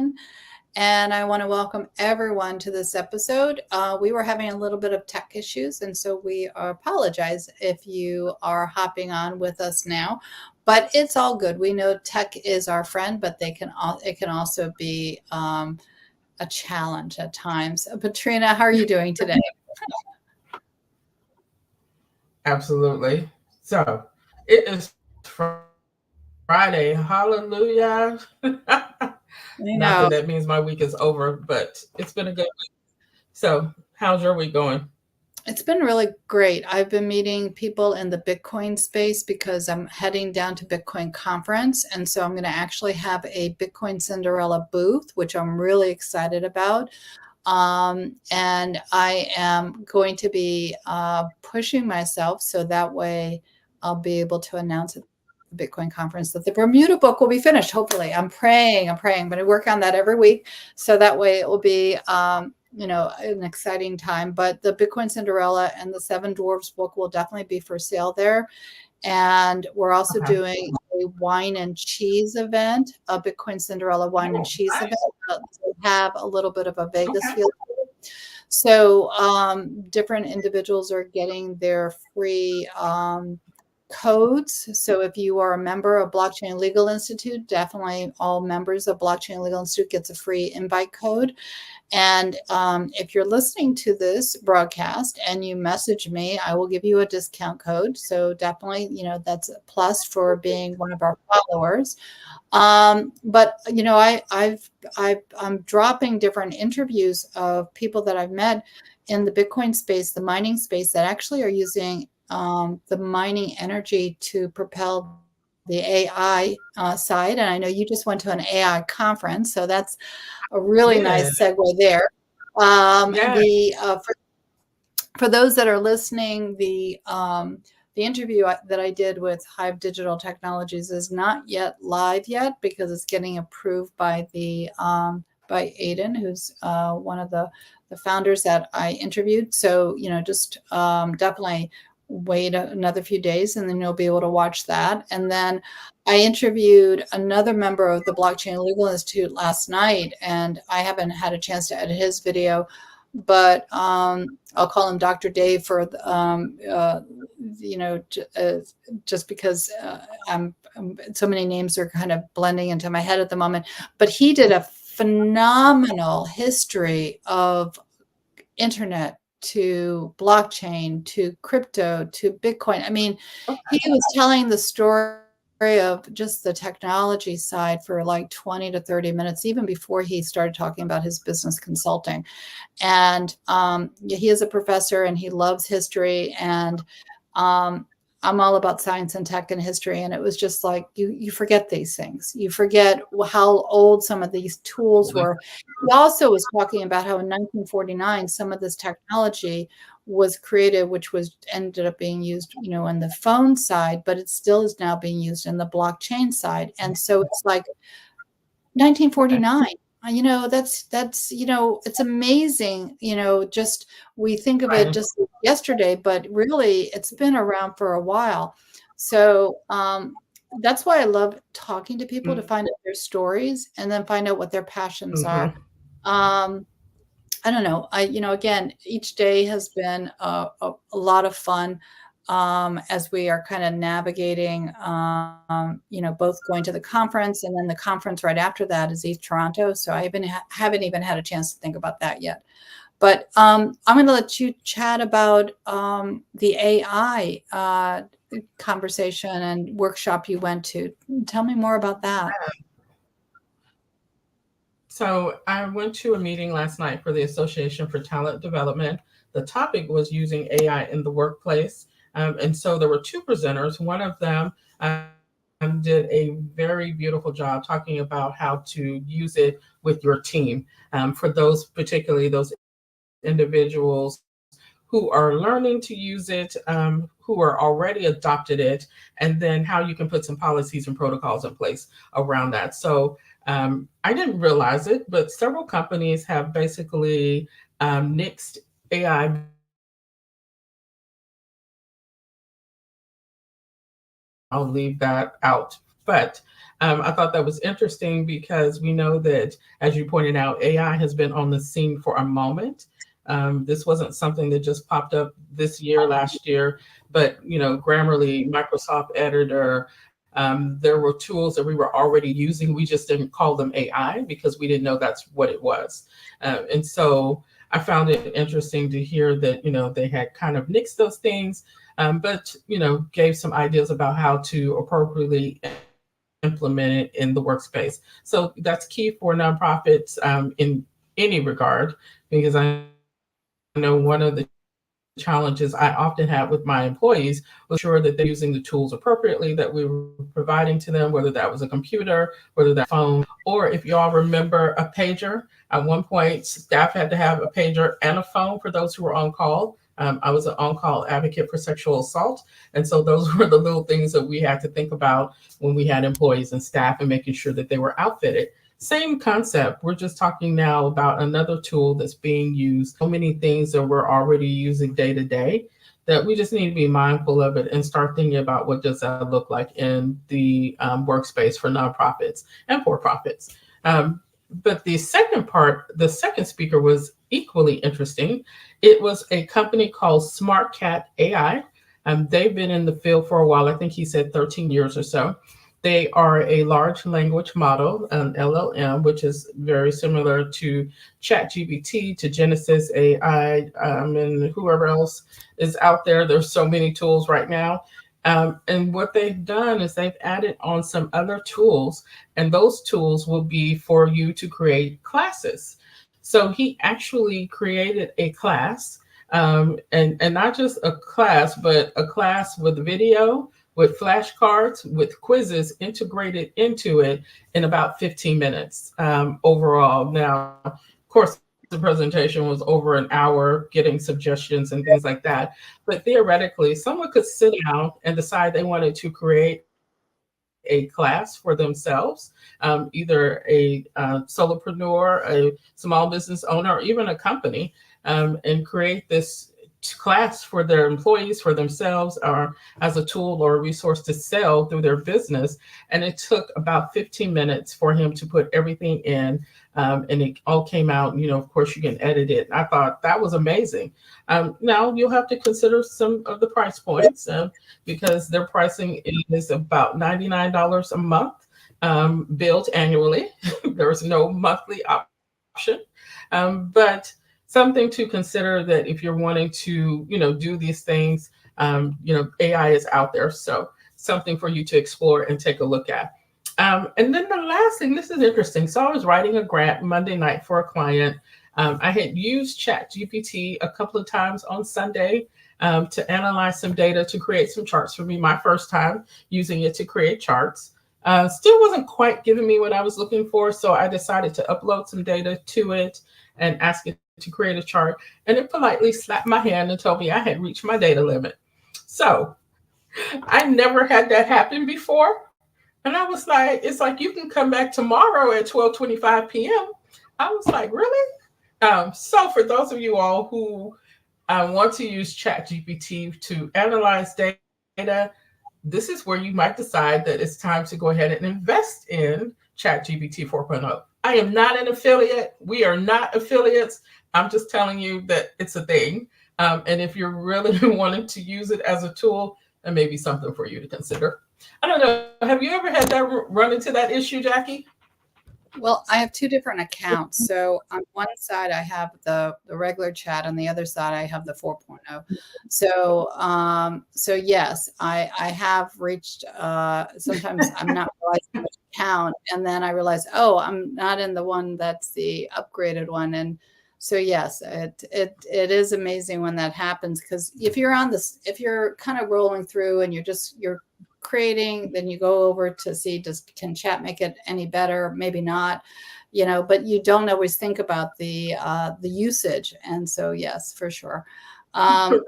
Allison, and I want to welcome everyone to this episode. We were having a little bit of tech issues, and so we apologize if you are hopping on with us now, but it's all good. We know tech is our friend, but it can also be a challenge at times. Patrina, how are you doing today? Absolutely. So it is Friday. Hallelujah. I Not that know. that means my week is over, but it's been a good week. So, how's your week going? It's been really great. I've been meeting people in the Bitcoin space because I'm heading down to Bitcoin conference. And so I'm going to actually have a Bitcoin Cinderella booth, which I'm really excited about. And I am going to be pushing myself so that way I'll be able to announce at the Bitcoin conference that the Bermuda book will be finished. Hopefully, I'm praying, but I work on that every week. So that way it will be, an exciting time. But the Bitcoin Cinderella and the Seven Dwarfs book will definitely be for sale there. And we're also Okay. doing a wine and cheese event, a Bitcoin Cinderella wine and Oh, cheese event. nice. To have a little bit of a Vegas Okay. feel. So different individuals are getting their free codes. So if you are a member of Blockchain Legal Institute, definitely all members of Blockchain Legal Institute gets a free invite code. And if you're listening to this broadcast and you message me, I will give you a discount code. So definitely, that's a plus for being one of our followers. But I'm dropping different interviews of people that I've met in the Bitcoin space, the mining space, that actually are using the mining energy to propel the AI side. And I know you just went to an AI conference, so that's a really Yeah. nice segue there. Um, Yeah. the for those that are listening, the interview that I did with Hive Digital Technologies is not yet live yet because it's getting approved by the by Aiden, who's one of the founders that I interviewed. So just definitely wait another few days, and then you'll be able to watch that. And then I interviewed another member of the Blockchain Legal Institute last night, and I haven't had a chance to edit his video, but I'll call him Dr. Dave for just because so many names are kind of blending into my head at the moment. But he did a phenomenal history of internet to blockchain to crypto to Bitcoin. I mean, he was telling the story of just the technology side for like 20 to 30 minutes, even before he started talking about his business consulting. And he is a professor and he loves history. And um, I'm all about science and tech and history. And it was just like you forget these things. You forget how old some of these tools Absolutely. were. He also was talking about how in 1949 some of this technology was created, which was ended up being used, on the phone side, but it still is now being used in the blockchain side. And so it's like Okay. 1949. That's it's amazing. Just we think of it Right. just yesterday, but really it's been around for a while. So that's why I love talking to people to find out their stories and then find out what their passions Mm-hmm. are. Um, I don't know. Again, each day has been a lot of fun as we are kind of navigating, both going to the conference and then the conference right after that is East Toronto. So I haven't even had a chance to think about that yet. But I'm going to let you chat about the AI conversation and workshop you went to. Tell me more about that. So, I went to a meeting last night for the Association for Talent Development. The topic was using AI in the workplace. And so there were two presenters. One of them did a very beautiful job talking about how to use it with your team, for those, particularly those individuals who are learning to use it, who are already adopted it, and then how you can put some policies and protocols in place around that. So I didn't realize it, but several companies have basically nixed AI because of I'll leave that out But I thought that was interesting because we know that, as you pointed out, AI has been on the scene for a moment. This wasn't something that just popped up this year, last year, but Grammarly, Microsoft Editor, there were tools that we were already using. We just didn't call them AI because we didn't know that's what it was. And so I found it interesting to hear that they had kind of nixed those things, but gave some ideas about how to appropriately implement it in the workspace. So that's key for nonprofits in any regard, because I know one of the challenges I often had with my employees was making sure that they're using the tools appropriately that we were providing to them, whether that was a computer, whether that was a phone, or if y'all remember a pager. At one point, staff had to have a pager and a phone for those who were on call. I was an on-call advocate for sexual assault, and so those were the little things that we had to think about when we had employees and staff, and making sure that they were outfitted. Same concept. We're just talking now about another tool that's being used. So many things that we're already using day to day that we just need to be mindful of it and start thinking about what does that look like in the workspace for nonprofits and for profits. Um, but the second speaker was equally interesting. It was a company called SmartCat AI. They've been in the field for a while. I think he said 13 years or so. They are a large language model, an LLM, which is very similar to ChatGPT, to Genesis AI, and whoever else is out there. There's so many tools right now. And what they've done is they've added on some other tools, and those tools will be for you to create classes. So he actually created a class, and not just a class, but a class with video, with flashcards, with quizzes integrated into it in about 15 minutes overall. Now, of course, the presentation was over an hour, getting suggestions and things like that. But theoretically, someone could sit down and decide they wanted to create a class for themselves, either a solopreneur, a small business owner, or even a company, and create this class for their employees, for themselves, or as a tool or a resource to sell through their business. And it took about 15 minutes for him to put everything in. And it all came out, of course, you can edit it. I thought that was amazing. Now you'll have to consider some of the price points, because their pricing is about $99 a month, billed annually. There's no monthly option. But something to consider, that if you're wanting to, do these things, AI is out there. So something for you to explore and take a look at. And then the last thing, this is interesting. So I was writing a grant Monday night for a client. I had used ChatGPT a couple of times on Sunday to analyze some data to create some charts for me. My first time using it to create charts. Still wasn't quite giving me what I was looking for. So I decided to upload some data to it and ask it to create a chart. And it politely slapped my hand and told me I had reached my data limit. So I never had that happen before. And I was like, it's like, you can come back tomorrow at 12:25 p.m. I was like, really? So for those of you all who want to use ChatGPT to analyze data, this is where you might decide that it's time to go ahead and invest in ChatGPT 4.0. I am not an affiliate. We are not affiliates. I'm just telling you that it's a thing. And if you're really wanting to use it as a tool, that may be something for you to consider. I don't know. Have you ever had that run into that issue, Jackie? Well, I have two different accounts. So on one side, I have the regular chat. On the other side, I have the 4.0. So yes, I have reached. Sometimes I'm not realizing which account, and then I realize, oh, I'm not in the one that's the upgraded one. And so yes, it is amazing when that happens, because if you're kind of rolling through and you're creating, then you go over to see, can chat make it any better? Maybe not, but you don't always think about the usage. And so yes, for sure. I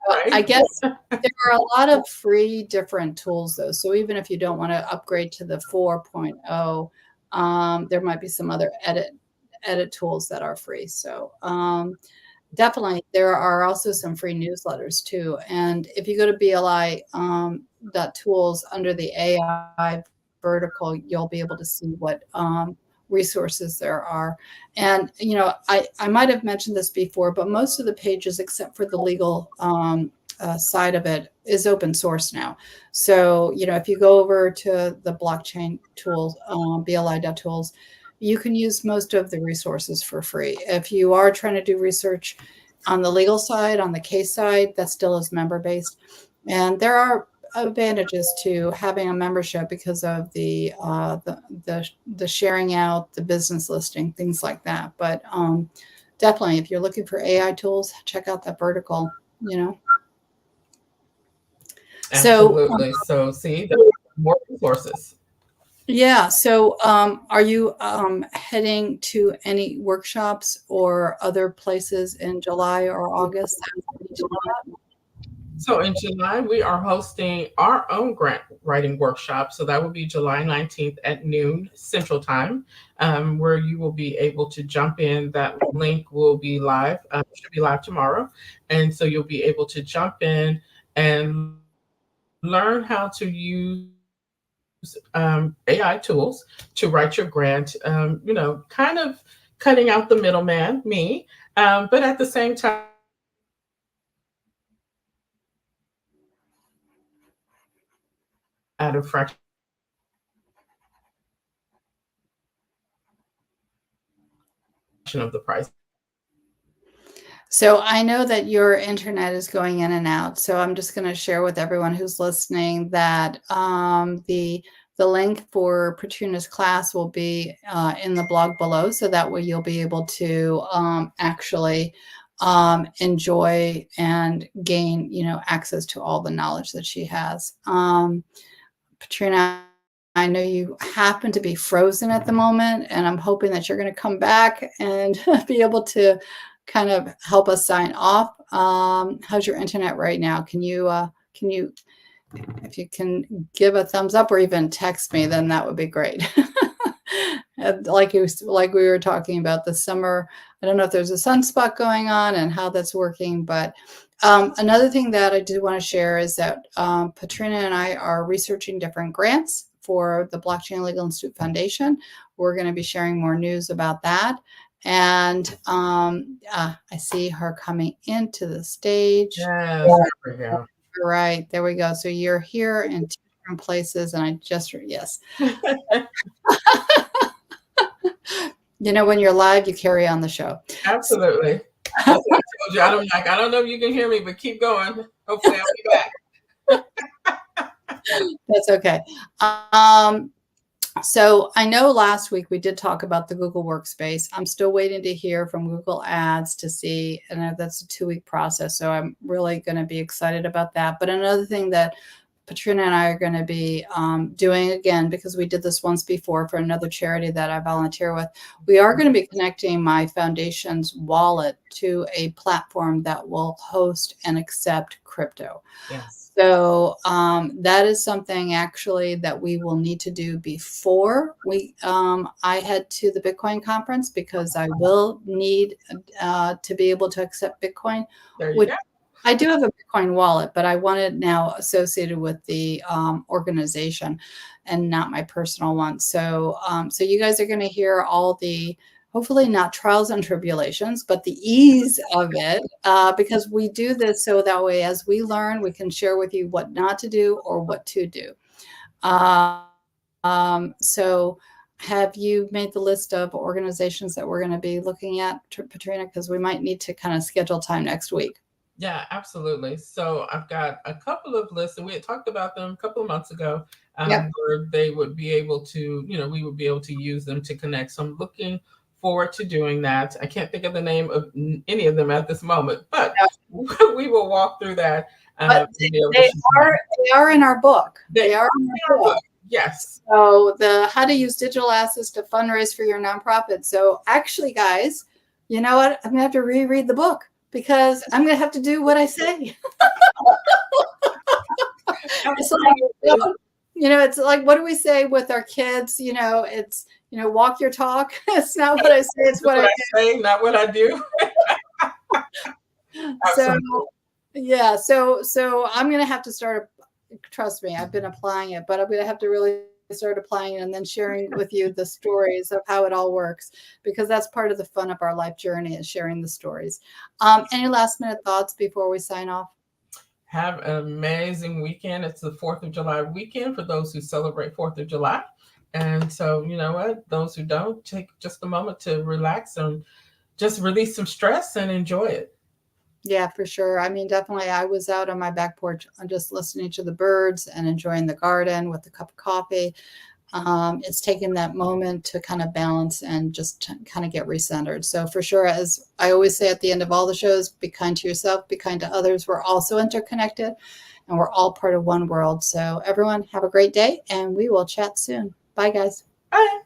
Right. guess there are a lot of free different tools though. So even if you don't want to upgrade to the 4.0, there might be some other edit tools that are free. So definitely, there are also some free newsletters too. And if you go to BLI tools under the AI vertical, you'll be able to see what resources there are. And, I might have mentioned this before, but most of the pages, except for the legal side of it, is open source now. So, if you go over to the blockchain tools, bli.tools, you can use most of the resources for free. If you are trying to do research on the legal side, on the case side, that still is member based. And there are advantages to having a membership because of the sharing out, the business listing, things like that. But definitely, if you're looking for AI tools, check out that vertical. You know. So Absolutely. So see, there's more resources. yeah. So are you heading to any workshops or other places in July or August that we need to know about? So in July, we are hosting our own grant writing workshop. So that will be July 19th at noon Central Time, where you will be able to jump in. That link will be live, should be live tomorrow. And so you'll be able to jump in and learn how to use AI tools to write your grant, kind of cutting out the middleman, me, but at the same time, at a fraction of the price of what you would pay for an attorney. So I know that your internet is going in and out. So I'm just going to share with everyone who's listening that the link for Patrina's class will be in the blog below. So that way you'll be able to actually enjoy and gain, access to all the knowledge that she has. Patrina, I know you happen to be frozen at the moment, and I'm hoping that you're going to come back and be able to kind of help us sign off. How's your internet right now? Can you, if you can give a thumbs up or even text me, then that would be great. Like we were talking about the summer, I don't know if there's a sunspot going on and how that's working, but another thing that I did want to share is that Patrina and I are researching different grants for the Blockchain Legal Institute Foundation. We're going to be sharing more news about that. And I see her coming into the stage. Yes, there we go. Right, there we go. So you're here in two different places, and yes. When you're live, you carry on the show. Absolutely. That's what I told you. I don't know if you can hear me, but keep going. Hopefully, I'll be back. That's okay. So I know last week we did talk about the Google Workspace. I'm still waiting to hear from Google Ads to see, and that's a 2-week process. So I'm really going to be excited about that. But another thing that Patrina and I are going to be doing again, because we did this once before for another charity that I volunteer with, we are going to be connecting my foundation's wallet to a platform that will host and accept crypto. Yes. So that is something actually that we will need to do before I head to the Bitcoin conference, because I will need to be able to accept Bitcoin. There you go. I do have a Bitcoin wallet, but I want it now associated with the organization and not my personal one. So you guys are going to hear all the, hopefully not trials and tribulations, but the ease of it, because we do this so that way as we learn, we can share with you what not to do or what to do. So have you made the list of organizations that we're going to be looking at, Patrina? Because we might need to kind of schedule time next week. Yeah, absolutely. So I've got a couple of lists, and we had talked about them a couple of months ago, Yep. where they would be able to, we would be able to use them to connect. So I'm looking forward to doing that. I can't think of the name of any of them at this moment, but we will walk through that. But they are in our book. They are in our book. Yes. So the how to use digital assets to fundraise for your nonprofit. So actually, guys, you know what? I'm gonna have to reread the book because I'm gonna have to do what I say. It's like, it's like, what do we say with our kids? It's walk your talk. It's not what I say, it's what I say, not what I do. So yeah, so I'm gonna have to start. Trust me, I've been applying it, but I'm gonna have to really start applying and then sharing with you the stories of how it all works, because that's part of the fun of our life journey is sharing the stories. Any last minute thoughts before we sign off? Have an amazing weekend. It's the 4th of July weekend for those who celebrate 4th of July. And so, you know what? Those who don't, take just a moment to relax and just release some stress and enjoy it. Yeah, for sure. I mean, definitely, I was out on my back porch just listening to the birds and enjoying the garden with a cup of coffee. It's taking that moment to kind of balance and just kind of get recentered. So, for sure, as I always say at the end of all the shows, be kind to yourself, be kind to others. We're also interconnected and we're all part of one world. So, everyone, have a great day and we will chat soon. Bye, guys. Bye.